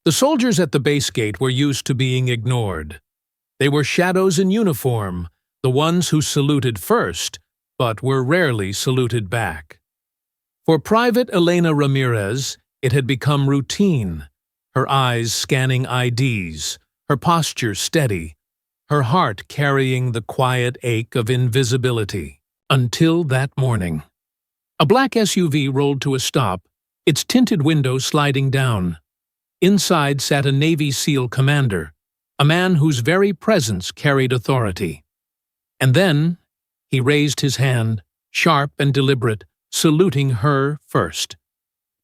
The soldiers at the base gate were used to being ignored. They were shadows in uniform, the ones who saluted first, but were rarely saluted back. For Private Elena Ramirez, it had become routine, her eyes scanning IDs, her posture steady, her heart carrying the quiet ache of invisibility. Until that morning. A black SUV rolled to a stop, its tinted windows sliding down. Inside sat a Navy SEAL commander, a man whose very presence carried authority. And then he raised his hand, sharp and deliberate, saluting her first.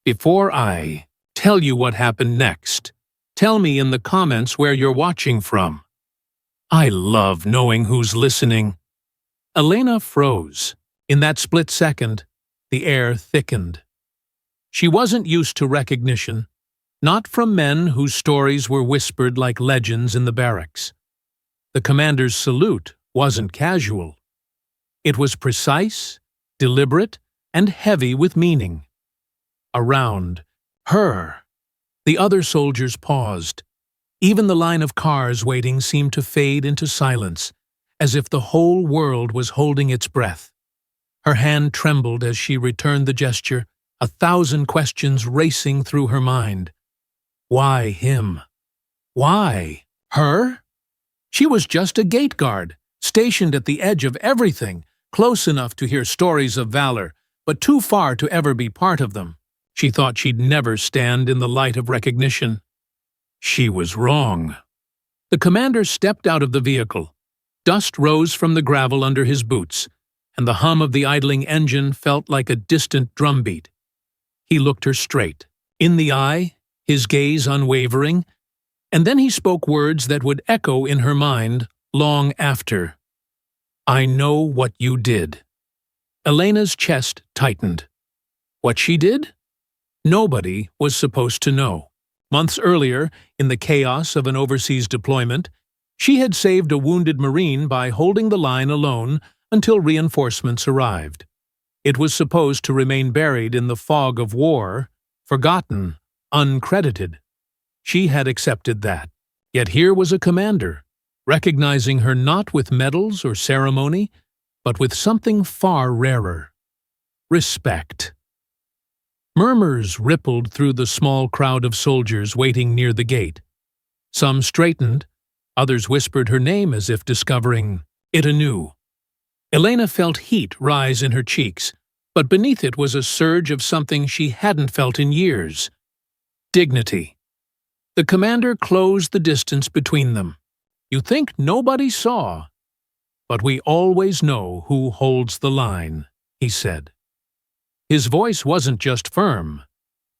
"Before I tell you what happened next, tell me in the comments where you're watching from. I love knowing who's listening." Elena froze. In that split second, the air thickened. She wasn't used to recognition, not from men whose stories were whispered like legends in the barracks. The commander's salute wasn't casual. It was precise, deliberate, and heavy with meaning. Around her, the other soldiers paused. Even the line of cars waiting seemed to fade into silence, as if the whole world was holding its breath. Her hand trembled as she returned the gesture, 1,000 questions racing through her mind. Why him? Why her? She was just a gate guard, stationed at the edge of everything, close enough to hear stories of valor, but too far to ever be part of them. She thought she'd never stand in the light of recognition. She was wrong. The commander stepped out of the vehicle. Dust rose from the gravel under his boots, and the hum of the idling engine felt like a distant drumbeat. He looked her straight, in the eye, his gaze unwavering, and then he spoke words that would echo in her mind long after. "I know what you did." Elena's chest tightened. What she did? Nobody was supposed to know. Months earlier, in the chaos of an overseas deployment, she had saved a wounded Marine by holding the line alone until reinforcements arrived. It was supposed to remain buried in the fog of war, forgotten, uncredited. She had accepted that. Yet here was a commander, recognizing her not with medals or ceremony, but with something far rarer: respect. Murmurs rippled through the small crowd of soldiers waiting near the gate. Some straightened, others whispered her name as if discovering it anew. Elena felt heat rise in her cheeks, but beneath it was a surge of something she hadn't felt in years: dignity. The commander closed the distance between them. "You think nobody saw, but we always know who holds the line," he said. His voice wasn't just firm.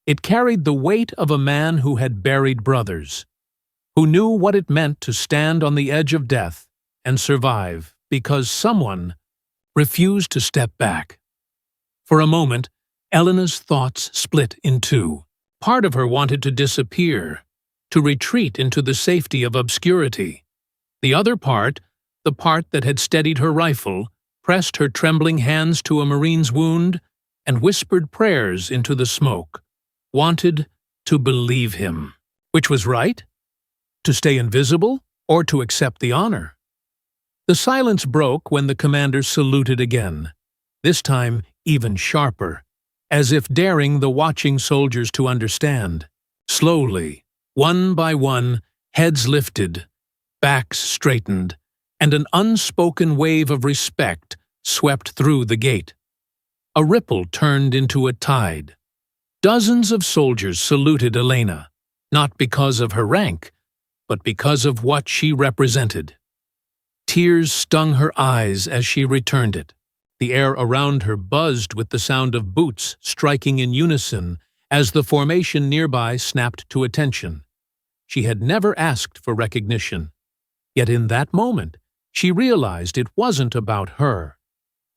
It carried the weight of a man who had buried brothers, who knew what it meant to stand on the edge of death and survive because someone refused to step back. For a moment, Elena's thoughts split in two. Part of her wanted to disappear, to retreat into the safety of obscurity. The other part, the part that had steadied her rifle, pressed her trembling hands to a Marine's wound and whispered prayers into the smoke, wanted to believe him. Which was right? To stay invisible or to accept the honor? The silence broke when the commander saluted again, this time even sharper, as if daring the watching soldiers to understand. Slowly, one by one, heads lifted, backs straightened, and an unspoken wave of respect swept through the gate. A ripple turned into a tide. Dozens of soldiers saluted Elena, not because of her rank, but because of what she represented. Tears stung her eyes as she returned it. The air around her buzzed with the sound of boots striking in unison as the formation nearby snapped to attention. She had never asked for recognition. Yet in that moment, she realized it wasn't about her.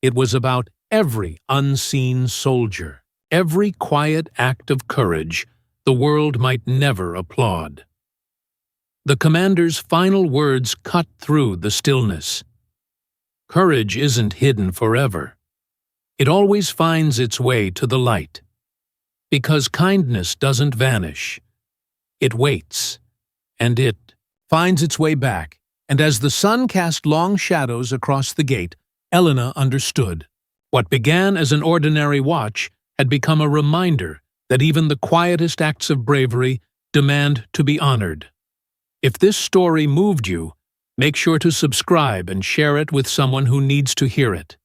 It was about every unseen soldier, every quiet act of courage the world might never applaud. The commander's final words cut through the stillness. Courage isn't hidden forever. It always finds its way to the light. Because kindness doesn't vanish. It waits, and it finds its way back, and as the sun cast long shadows across the gate, Elena understood. What began as an ordinary watch had become a reminder that even the quietest acts of bravery demand to be honored. If this story moved you, make sure to subscribe and share it with someone who needs to hear it.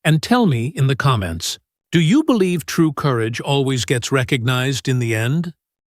And tell me in the comments, do you believe true courage always gets recognized in the end?